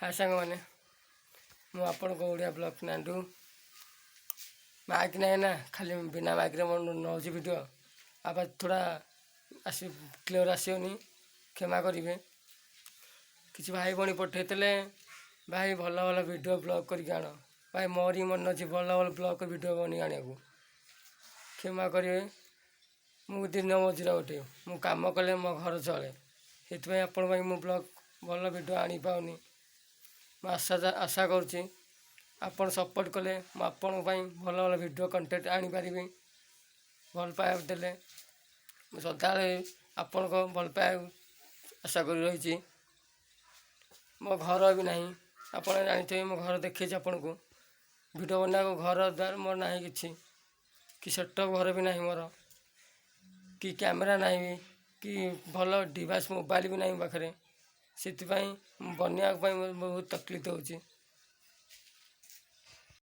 हाय साଙ୍ଗमाने मु आपण को ओडिया ब्लॉग नांडू माइक नहीं ना खाली बिना माइक रे मन नौजी वीडियो आवाज थोड़ा आसी क्लियर आसोनी क्षमा करेंगे। किसी भाई भौणी पठेले भाई भल भल वीडियो ब्लॉग करके आण भाई मोर ही मन अच्छी भल भल ब्लॉग वीडियो बनी आने को क्षमा करेंगे। मु दिन मजूरा गोटे मु काम कले मो घर चले से आपण मु ब्लॉग भल वीडियो आनी पाऊनी आशा करुँची आपण सपोर्ट कले आपण भल भल वीडियो कंटेंट आनी पारि भल पाया देले सदा आपण को भल पाया आशा कर रही। मो घर भी नहीं आप जानते मो घर देखी आपण को वीडियो बना घर द्वार मोर ना कि सेटअप घर भी नहीं मोर कि कैमेरा नहीं कि भल डिवाइस मोबाइल भी नहीं पाखे से बनवाई बहुत तकलीफ होची।